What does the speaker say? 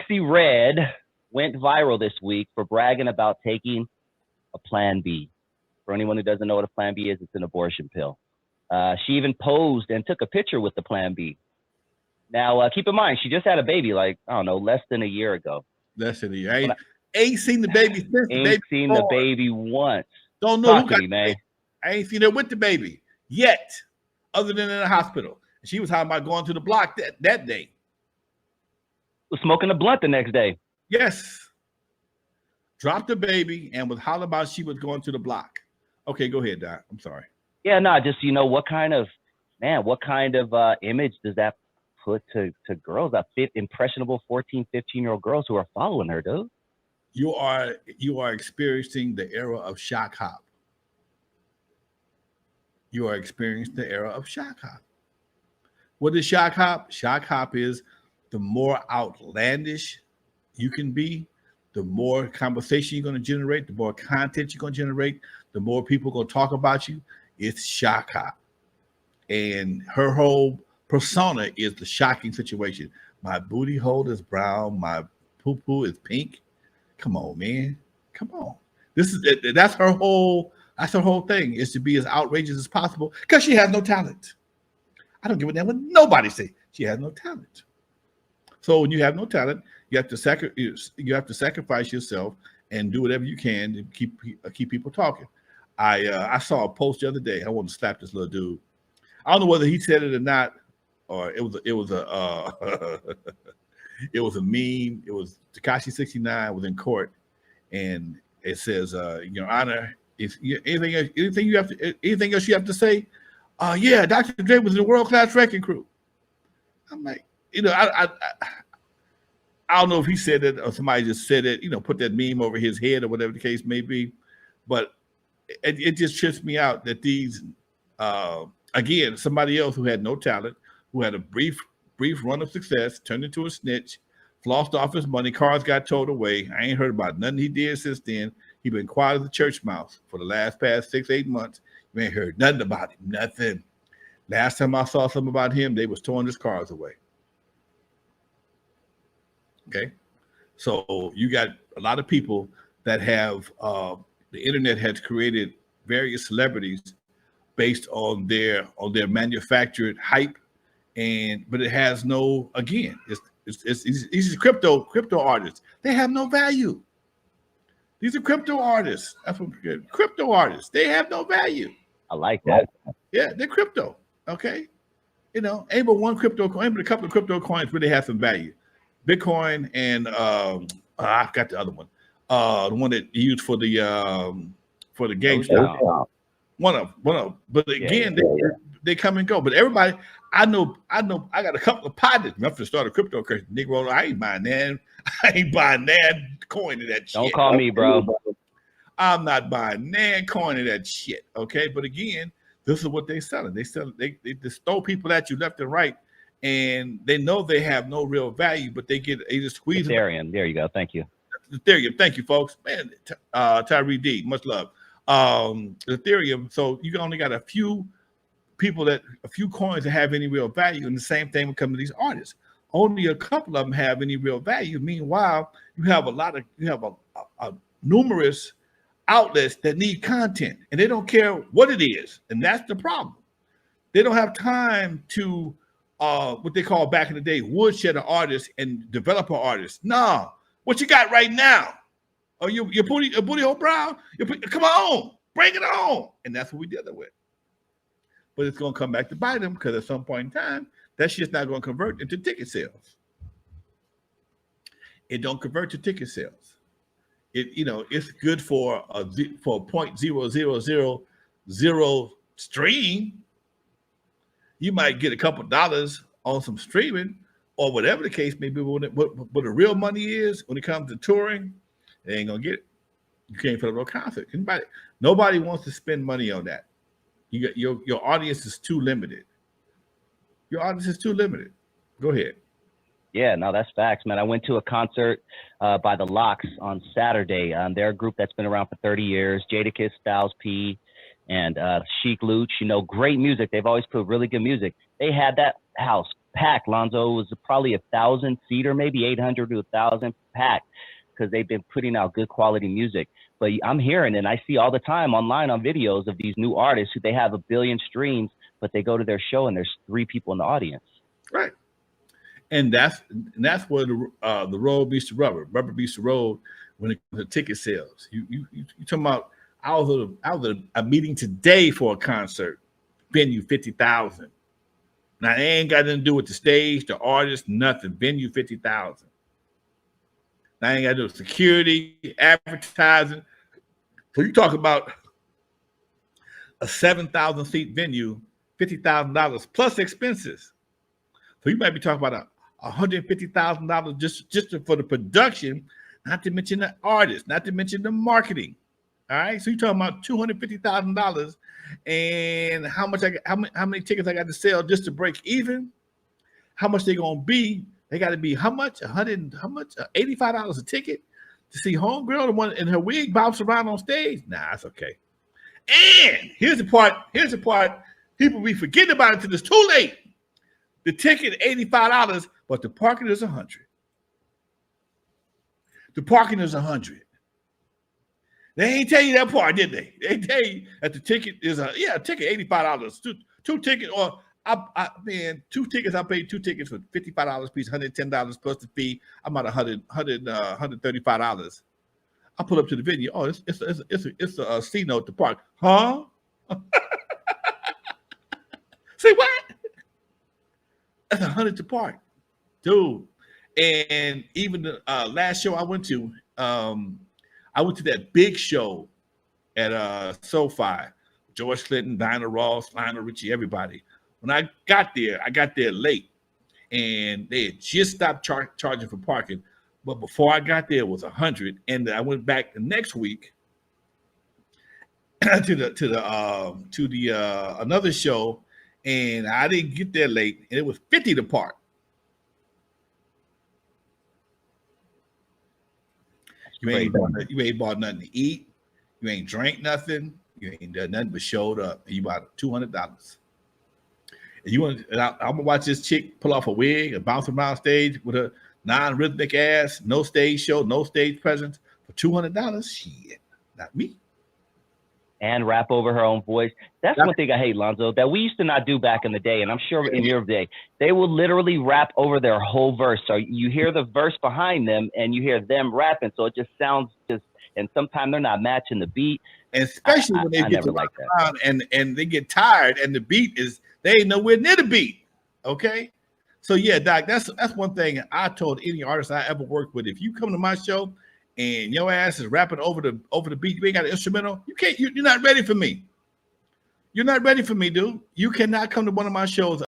Sexyy Red went viral this week for bragging about taking a Plan B. For anyone who doesn't know what a Plan B is, it's an abortion pill. She even posed and took a picture with the Plan B. Now, keep in mind, she just had a baby, like, I don't know, less than a year ago. Less than a year. I ain't seen the baby since the baby. Ain't seen the baby once. Don't know who got me, man. I ain't seen her with the baby yet, other than in the hospital. She was talking about going to the block that day. Was smoking a blunt the next day. Yes. Dropped the baby and was hollering about she was going to the block. Okay, go ahead, Doc. I'm sorry. Yeah, no, just, what kind of image does that put to girls, that impressionable 14, 15-year-old girls who are following her, dude? You are experiencing the era of shock hop. You are experiencing the era of shock hop. What is shock hop? Shock hop is the more outlandish you can be, the more conversation you're going to generate, the more content you're going to generate, the more people are going to talk about you. It's shock hop. And her whole persona is the shocking situation. My booty hole is brown. My poo-poo is pink. Come on, man. Come on. That's her whole thing, is to be as outrageous as possible because she has no talent. I don't give a damn what nobody say. She has no talent. So when you have no talent, you have to sacrifice yourself and do whatever you can to keep people talking. I saw a post the other day. I want to slap this little dude. I don't know whether he said it or not, or it was a it was a meme. It was Tekashi 69 was in court, and it says, "Your Honor, is anything else you have to say?" Yeah, Dr. Dre was in the world-class wrecking crew. I'm like, I don't know if he said it or somebody just said it, put that meme over his head or whatever the case may be, but it just trips me out that these, again, somebody else who had no talent, who had a brief run of success, turned into a snitch, flossed off his money, cars got towed away. I ain't heard about nothing he did since then. He been quiet as a church mouse for the past 6-8 months. You ain't heard nothing about him, nothing. Last time I saw something about him, they was towing his cars away. Okay, so you got a lot of people that have the internet has created various celebrities based on their manufactured hype, but it has no, again, it's crypto artists. They have no value. These are crypto artists. That's what crypto artists. They have no value. I like that. Yeah, they're crypto. Okay, ain't but one crypto coin, but a couple of crypto coins really have some value. Bitcoin and I got the other one, the one that you used for the GameStop. One of them. But again, they come and go. But everybody, I know. I got a couple of partners. I'm to start a cryptocurrency. Negro, I ain't buying that. I ain't buying that coin of that shit. Don't call me, bro. I'm not buying that coin of that shit. Okay, but again, this is what they're selling. They just throw people at you left and right. And they know they have no real value, but they just squeeze Ethereum. There you go. Thank you. Ethereum. Thank you, folks. Man, Tyree D, much love. Ethereum. So you only got a few coins that have any real value, and the same thing would come to these artists. Only a couple of them have any real value. Meanwhile, you have a numerous outlets that need content, and they don't care what it is, and that's the problem. They don't have time to what they call back in the day woodshed artists and developer artists. No, what you got right now? Oh, your booty hole brown? Come on, bring it on, and that's what we dealing with. But it's gonna come back to bite them because at some point in time, that shit's not gonna convert into ticket sales. It don't convert to ticket sales. It's good for a 0.0000 stream. You might get a couple dollars on some streaming or whatever the case may be. But the real money is when it comes to touring, they ain't gonna get it. You can't put up no concert. Nobody wants to spend money on that. You got your audience is too limited. Your audience is too limited. Go ahead. Yeah, no, that's facts, man. I went to a concert by the Locks on Saturday. They're a group that's been around for 30 years. Jadakiss, Styles P, and Chic Luch. Great music. They've always put really good music. They had that house packed, Lonzo. It was probably 1,000-seater, maybe 800 to 1,000 packed, because they've been putting out good quality music. But I'm hearing, and I see all the time online on videos of these new artists who they have 1 billion streams, but they go to their show and there's 3 people in the audience. Right. And that's where the road beats the rubber. Rubber beats the road when it comes to ticket sales. You talking about? I was at a meeting today for a concert, venue 50,000. Now it ain't got nothing to do with the stage, the artist, nothing. Venue 50,000. Now ain't got to do with security, advertising. So you talk about a 7,000 seat venue, $50,000 plus expenses. So you might be talking about $150,000 just for the production, not to mention the artist, not to mention the marketing. All right, so you're talking about $250,000, and how many tickets I got to sell just to break even? How much they gonna be? They got to be how much? $85 a ticket to see homegirl, the one in her wig, bounce around on stage. Nah, that's okay. And here's the part people be forgetting about it until it's too late. The ticket $85, but the parking is $100. The parking is $100. They ain't tell you that part, did they? They tell you that the ticket is a ticket $85. Two tickets, or two tickets. I paid 2 tickets for $55 piece, $110 plus the fee. I'm at $135. I pull up to the venue. Oh, it's a C note to park, huh? Say what? That's $100 to park, dude. And even the last show I went to that big show at SoFi. George Clinton, Dinah Ross, Lionel Richie, everybody. When I got there late, and they had just stopped charging for parking. But before I got there, it was $100, and I went back the next week to another show, and I didn't get there late, and it was $50 to park. You ain't bought nothing to eat. You ain't drank nothing. You ain't done nothing but showed up, and you bought $200. And I'm gonna watch this chick pull off a wig and bounce around stage with her non-rhythmic ass, no stage show, no stage presence for $200. Shit, not me. And rap over her own voice. That's one thing I hate, Lonzo, that we used to not do back in the day, and I'm sure in your day, they will literally rap over their whole verse. So you hear the verse behind them, and you hear them rapping, so it just sounds and sometimes they're not matching the beat. And especially when they get to rock around and they get tired, and the beat they ain't nowhere near the beat. Okay, so yeah, Doc, that's one thing I told any artist I ever worked with. If you come to my show and your ass is rapping over the beat, you ain't got an instrumental, you're not ready for me. You're not ready for me, dude. You cannot come to one of my shows